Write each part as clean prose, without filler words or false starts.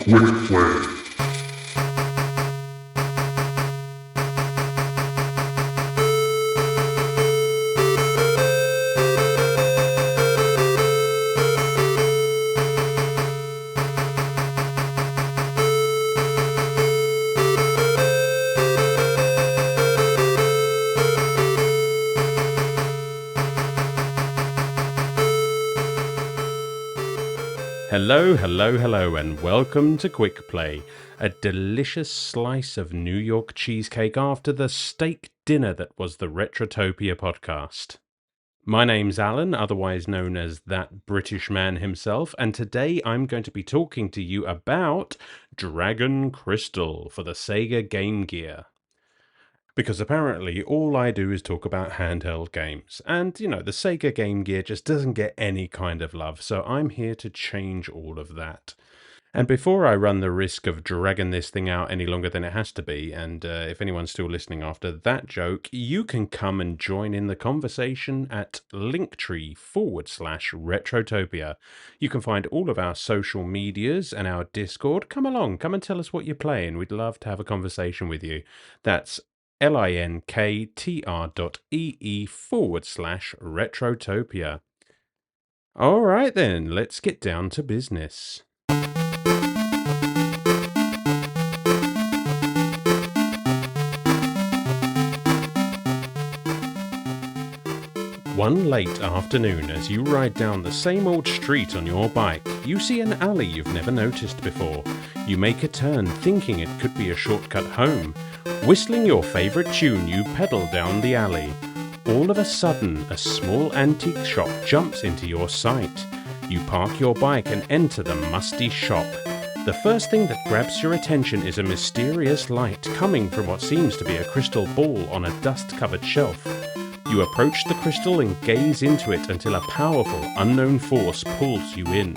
Quick play. Hello, and welcome to Quick Play, a delicious slice of New York cheesecake after the steak dinner that was the Retrotopia podcast. My name's Alan, otherwise known as that British man himself, and today I'm going to be talking to you about Dragon Crystal for the Sega Game Gear. Because apparently all I do is talk about handheld games, and the Sega Game Gear just doesn't get any kind of love, so I'm here to change all of that. And before I run the risk of dragging this thing out any longer than it has to be, and if anyone's still listening after that joke, you can come and join in the conversation at linktree/Retrotopia. You can find all of our social medias and our Discord. Come along, come and tell us what you're playing. We'd love to have a conversation with you. That's linktr.ee/Retrotopia. All right then, let's get down to business. One late afternoon, as you ride down the same old street on your bike, you see an alley you've never noticed before. You make a turn, thinking it could be a shortcut home. Whistling your favourite tune, you pedal down the alley. All of a sudden, a small antique shop jumps into your sight. You park your bike and enter the musty shop. The first thing that grabs your attention is a mysterious light coming from what seems to be a crystal ball on a dust-covered shelf. You approach the crystal and gaze into it until a powerful, unknown force pulls you in.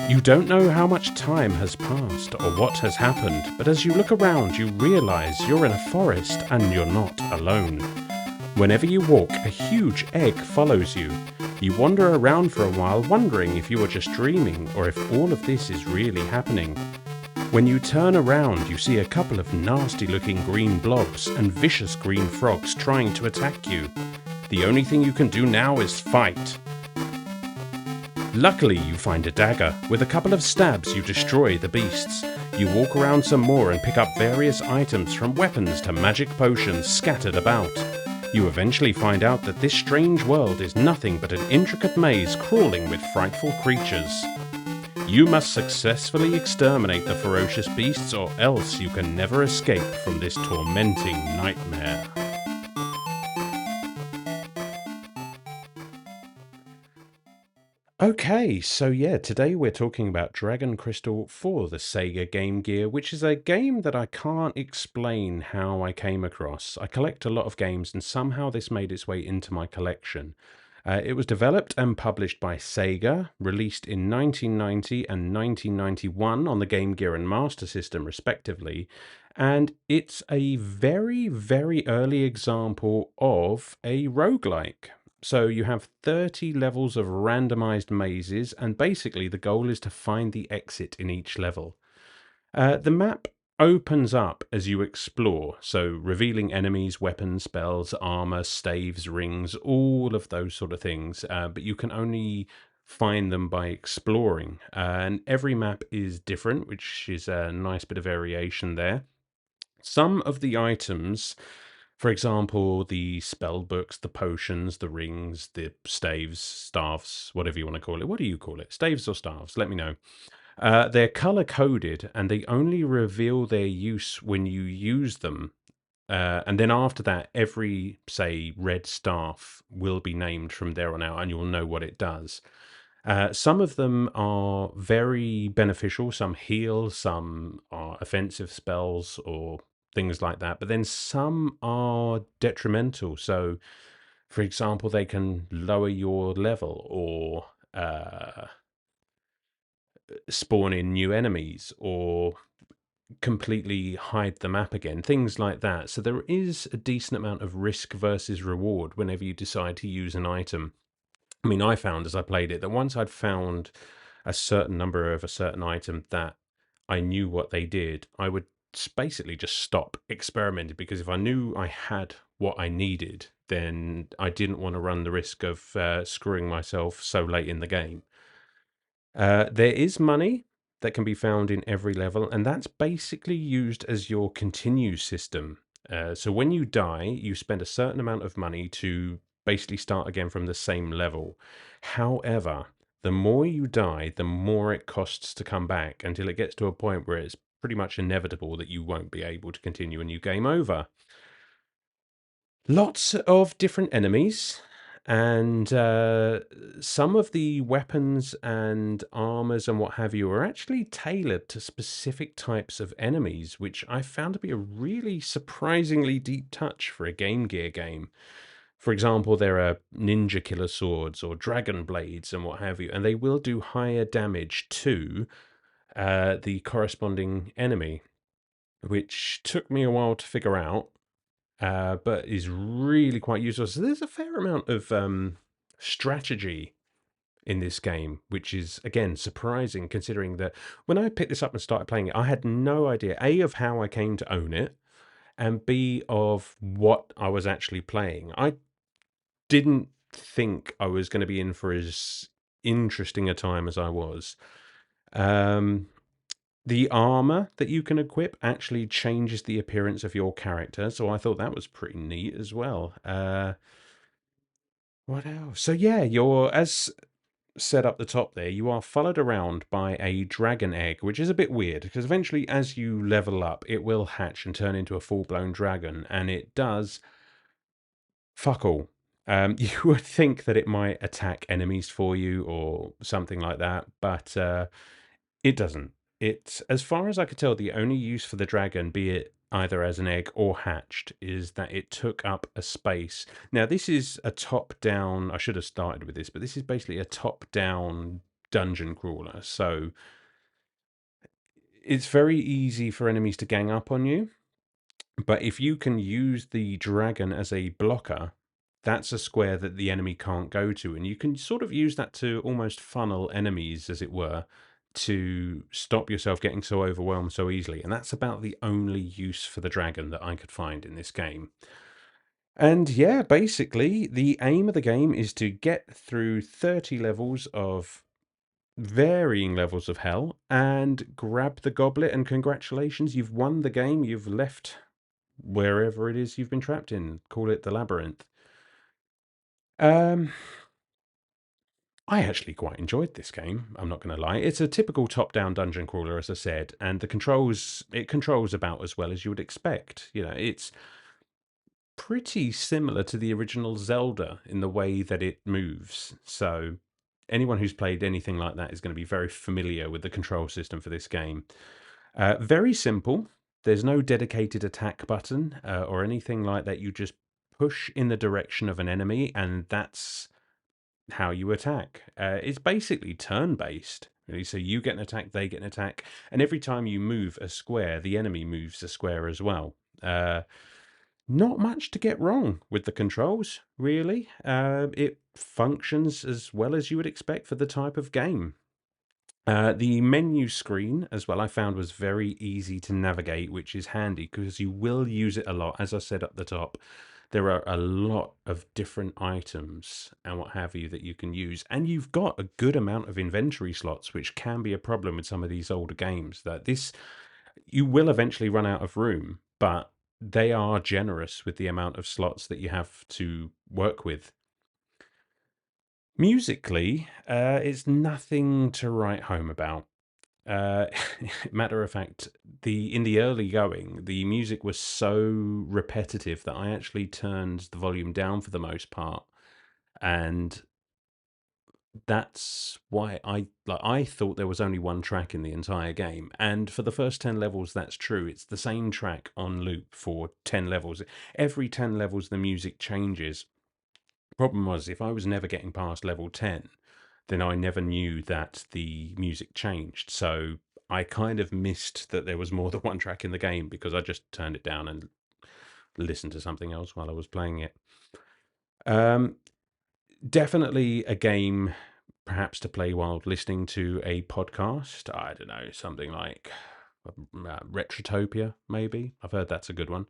You don't know how much time has passed or what has happened, but as you look around you realize you're in a forest and you're not alone. Whenever you walk, a huge egg follows you. You wander around for a while wondering if you are just dreaming or if all of this is really happening. When you turn around, you see a couple of nasty-looking green blobs and vicious green frogs trying to attack you. The only thing you can do now is fight. Luckily, you find a dagger. With a couple of stabs, you destroy the beasts. You walk around some more and pick up various items from weapons to magic potions scattered about. You eventually find out that this strange world is nothing but an intricate maze crawling with frightful creatures. You must successfully exterminate the ferocious beasts or else you can never escape from this tormenting nightmare. Okay, so today we're talking about Dragon Crystal for the Sega Game Gear, which is a game that I can't explain how I came across. I collect a lot of games and somehow this made its way into my collection. It was developed and published by Sega, released in 1990 and 1991 on the Game Gear and Master System respectively, and it's a very, very early example of a roguelike. So you have 30 levels of randomized mazes, and basically the goal is to find the exit in each level. The map opens up as you explore, so revealing enemies, weapons, spells, armor, staves, rings, all of those sort of things, but you can only find them by exploring. And every map is different, which is a nice bit of variation there. Some of the items, for example, the spell books, the potions, the rings, the staves, staffs, whatever you want to call it. What do you call it? Staves or staffs? Let me know. They're color-coded, and they only reveal their use when you use them. And then after that, every, say, red staff will be named from there on out, and you'll know what it does. Some of them are very beneficial. Some heal, some are offensive spells or things like that. But then some are detrimental. So, for example, they can lower your level or spawn in new enemies or completely hide the map again, things like that. So there is a decent amount of risk versus reward whenever you decide to use an item. I mean, I found as I played it that once I'd found a certain number of a certain item that I knew what they did, I would basically just stop experimenting, because if I knew I had what I needed, then I didn't want to run the risk of screwing myself so late in the game. There is money that can be found in every level, and that's basically used as your continue system. So when you die, you spend a certain amount of money to basically start again from the same level. However, the more you die, the more it costs to come back, until it gets to a point where it's pretty much inevitable that you won't be able to continue and you game over. Lots of different enemies, and some of the weapons and armors and what have you are actually tailored to specific types of enemies, which I found to be a really surprisingly deep touch for a Game Gear game. For example, there are ninja killer swords or dragon blades and what have you, and they will do higher damage to the corresponding enemy, which took me a while to figure out, but is really quite useful. So there's a fair amount of strategy in this game, which is, again, surprising, considering that when I picked this up and started playing it, I had no idea, A, of how I came to own it, and B, of what I was actually playing. I didn't think I was going to be in for as interesting a time as I was. Um, the armor that you can equip actually changes the appearance of your character, so I thought that was pretty neat as well. What else? So yeah, you're, as said up the top there, you are followed around by a dragon egg, which is a bit weird, because eventually as you level up, it will hatch and turn into a full-blown dragon, and it does fuck all. You would think that it might attack enemies for you or something like that, but it doesn't. It's, as far as I could tell, the only use for the dragon, be it either as an egg or hatched, is that it took up a space. Now, this is a top-down. I should have started with this, but this is basically a top-down dungeon crawler. So it's very easy for enemies to gang up on you. But if you can use the dragon as a blocker, that's a square that the enemy can't go to. And you can sort of use that to almost funnel enemies, as it were, to stop yourself getting so overwhelmed so easily. And that's about the only use for the dragon that I could find in this game. And yeah, basically, the aim of the game is to get through 30 levels of varying levels of hell and grab the goblet, and congratulations, you've won the game. You've left wherever it is you've been trapped in. Call it the labyrinth. Um, I actually quite enjoyed this game, I'm not going to lie. It's a typical top-down dungeon crawler, as I said, and it controls about as well as you would expect. You know, it's pretty similar to the original Zelda in the way that it moves. So anyone who's played anything like that is going to be very familiar with the control system for this game. Very simple. There's no dedicated attack button or anything like that. You just push in the direction of an enemy, and that's how you attack. It's basically turn-based, really. So you get an attack, they get an attack, and every time you move a square, the enemy moves a square as well. Not much to get wrong with the controls, really. It functions as well as you would expect for the type of game. The menu screen as well, I found, was very easy to navigate, which is handy because you will use it a lot. As I said up the top, there are a lot of different items and what have you that you can use. And you've got a good amount of inventory slots, which can be a problem with some of these older games. That this, you will eventually run out of room, but they are generous with the amount of slots that you have to work with. Musically, it's nothing to write home about. Uh, Matter of fact, in the early going, the music was so repetitive that I actually turned the volume down for the most part, and that's why I thought there was only one track in the entire game. And for the first 10 levels, that's true. It's the same track on loop for 10 levels. Every 10 levels, the music changes. Problem was, if I was never getting past level 10, then I never knew that the music changed. So I kind of missed that there was more than one track in the game because I just turned it down and listened to something else while I was playing it. Um, Definitely a game perhaps to play while listening to a podcast. I don't know, something like Retrotopia, maybe. I've heard that's a good one.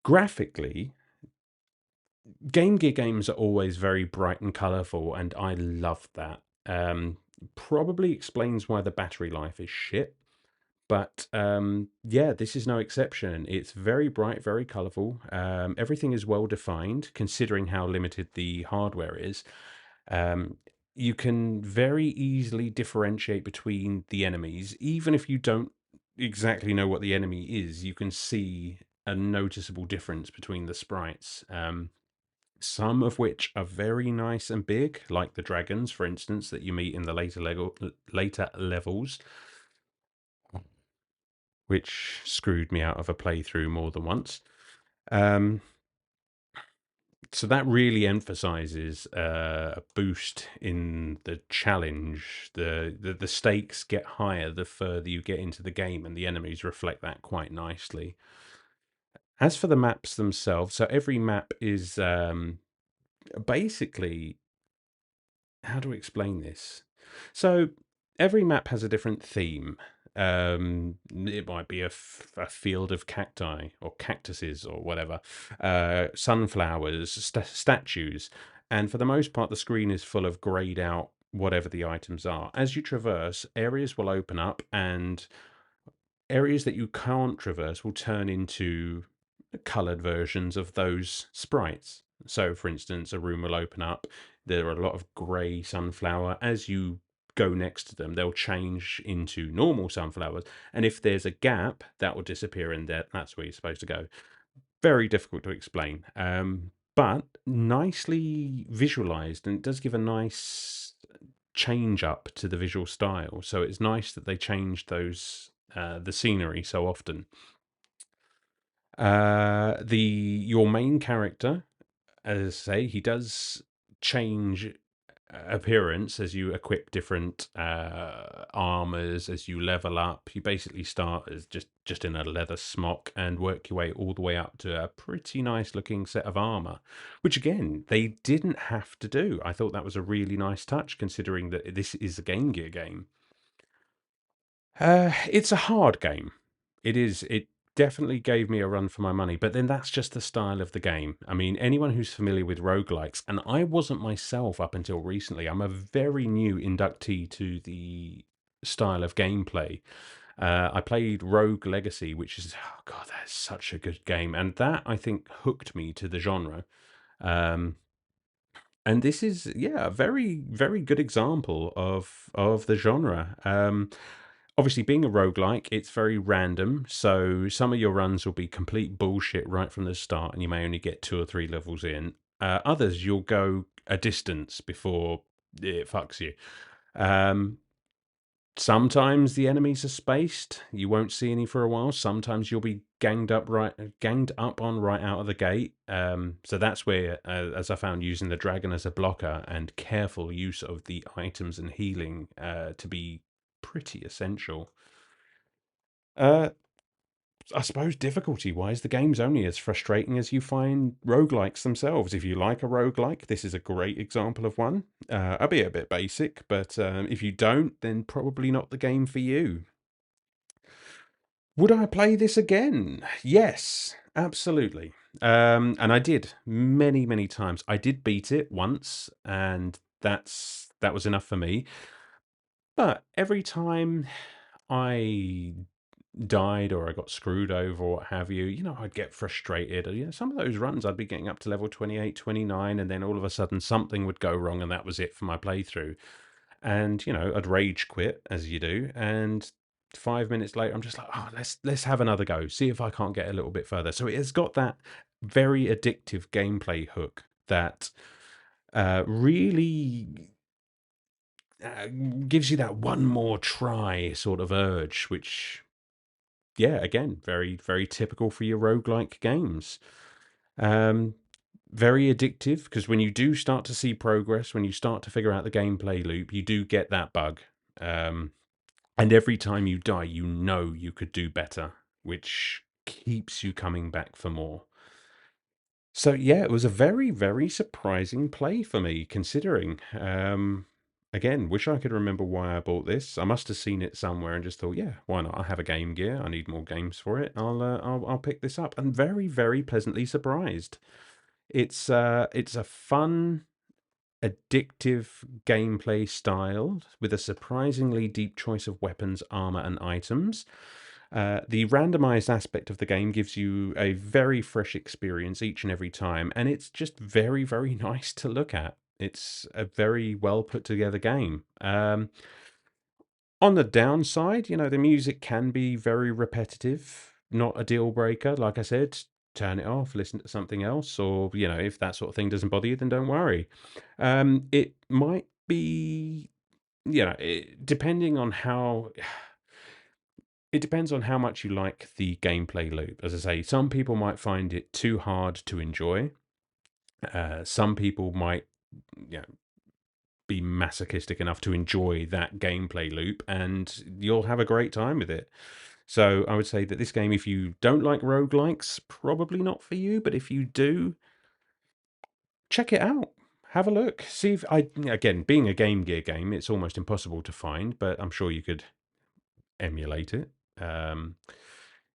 Graphically, Game Gear games are always very bright and colorful, and I love that. Probably explains why the battery life is shit. But yeah, this is no exception. It's very bright, very colorful. Everything is well defined, considering how limited the hardware is. Um, you can very easily differentiate between the enemies, even if you don't exactly know what the enemy is. You can see a noticeable difference between the sprites. Some of which are very nice and big, like the dragons, for instance, that you meet in the later levels, which screwed me out of a playthrough more than once. Um, so that really emphasizes a boost in the challenge. The stakes get higher the further you get into the game, and the enemies reflect that quite nicely. As for the maps themselves, so every map is basically, how do we explain this? So every map has a different theme. It might be a field of cacti or cactuses or whatever, sunflowers, statues, and for the most part, the screen is full of grayed out whatever the items are. As you traverse, areas will open up, and areas that you can't traverse will turn into colored versions of those sprites. So, for instance, a room will open up. There are a lot of gray sunflower. As you go next to them, they'll change into normal sunflowers. And if there's a gap, that will disappear, and that's where you're supposed to go. Very difficult to explain, but nicely visualized, and it does give a nice change up to the visual style. So it's nice that they changed the scenery so often. The your main character, as I say, he does change appearance as you equip different armors, as you level up. You basically start as just in a leather smock and work your way all the way up to a pretty nice looking set of armor, which again they didn't have to do. I thought that was a really nice touch, considering that this is a Game Gear game. It's a hard game. It is. It definitely gave me a run for my money, but then that's just the style of the game. I mean, anyone who's familiar with roguelikes, and I wasn't myself up until recently, I'm a very new inductee to the style of gameplay. I played Rogue Legacy, which is, oh God, that's such a good game. And that, I think, hooked me to the genre. Um, and this is, yeah, a very, very good example of the genre. Obviously, being a roguelike, it's very random. So some of your runs will be complete bullshit right from the start, and you may only get 2 or 3 levels in. Others, you'll go a distance before it fucks you. Um, Sometimes the enemies are spaced. You won't see any for a while. Sometimes you'll be ganged up on right out of the gate. So that's where, as I found, using the dragon as a blocker and careful use of the items and healing to be pretty essential. Uh, I suppose difficulty wise, the game's only as frustrating as you find roguelikes themselves. If you like a roguelike, this is a great example of one. Albeit a bit basic, but if you don't, then probably not the game for you. Would I play this again? Yes, absolutely. And I did many, many times. I did beat it once, and that was enough for me. But every time I died or I got screwed over or what have you, I'd get frustrated. Some of those runs I'd be getting up to level 28, 29, and then all of a sudden something would go wrong and that was it for my playthrough. And, I'd rage quit as you do. And 5 minutes later, I'm just like, oh, let's have another go. See if I can't get a little bit further. So it has got that very addictive gameplay hook that really gives you that one more try sort of urge, which yeah, again, very, very typical for your roguelike games. Um, Very addictive because when you do start to see progress, when you start to figure out the gameplay loop, you do get that bug. Um, and every time you die, you know you could do better, which keeps you coming back for more. So yeah, it was a very, very surprising play for me, considering. Again, wish I could remember why I bought this. I must have seen it somewhere and just thought, yeah, why not? I have a Game Gear. I need more games for it. I'll pick this up. And very, very pleasantly surprised. It's a fun, addictive gameplay style with a surprisingly deep choice of weapons, armor, and items. The randomized aspect of the game gives you a very fresh experience each and every time, and it's just very, very nice to look at. It's a very well put together game. On the downside, the music can be very repetitive, not a deal breaker. Like I said, turn it off, listen to something else, or, if that sort of thing doesn't bother you, then don't worry. It might be, depending on how it depends on how much you like the gameplay loop. As I say, some people might find it too hard to enjoy. Some people might, you know, be masochistic enough to enjoy that gameplay loop, and you'll have a great time with it. So I would say that this game, if you don't like roguelikes, probably not for you. But if you do, check it out. Have a look. See if again, being a Game Gear game, it's almost impossible to find, but I'm sure you could emulate it.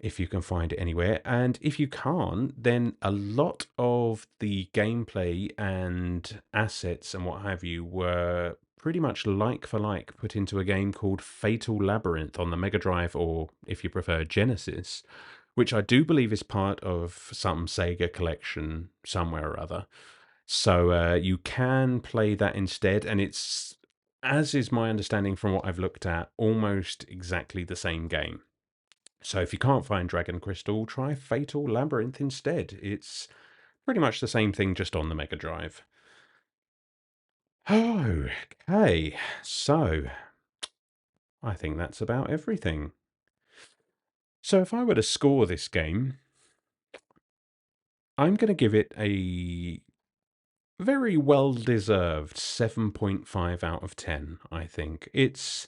If you can find it anywhere. And if you can't, then a lot of the gameplay and assets and what have you were pretty much like for like put into a game called Fatal Labyrinth on the Mega Drive, or if you prefer, Genesis, which I do believe is part of some Sega collection somewhere or other. So you can play that instead, and it's, as is my understanding from what I've looked at, almost exactly the same game. So if you can't find Dragon Crystal, try Fatal Labyrinth instead. It's pretty much the same thing, just on the Mega Drive. Okay, so I think that's about everything. So if I were to score this game, I'm going to give it a very well-deserved 7.5 out of 10, I think. It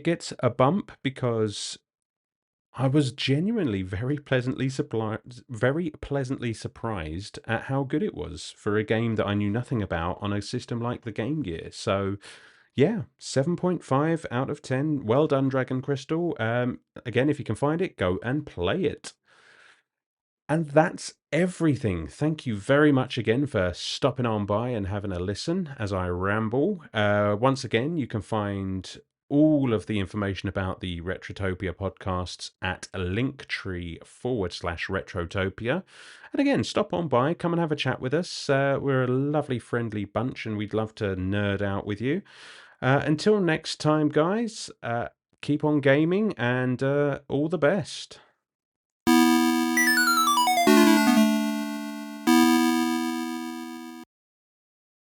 gets a bump because I was genuinely very pleasantly surprised at how good it was for a game that I knew nothing about on a system like the Game Gear. So, yeah, 7.5 out of 10. Well done, Dragon Crystal. Again, if you can find it, go and play it. And that's everything. Thank you very much again for stopping on by and having a listen as I ramble. Once again, you can find all of the information about the Retrotopia podcasts at linktree/Retrotopia. And again, stop on by, come and have a chat with us. We're a lovely, friendly bunch, and we'd love to nerd out with you. Until next time, guys, keep on gaming, and all the best.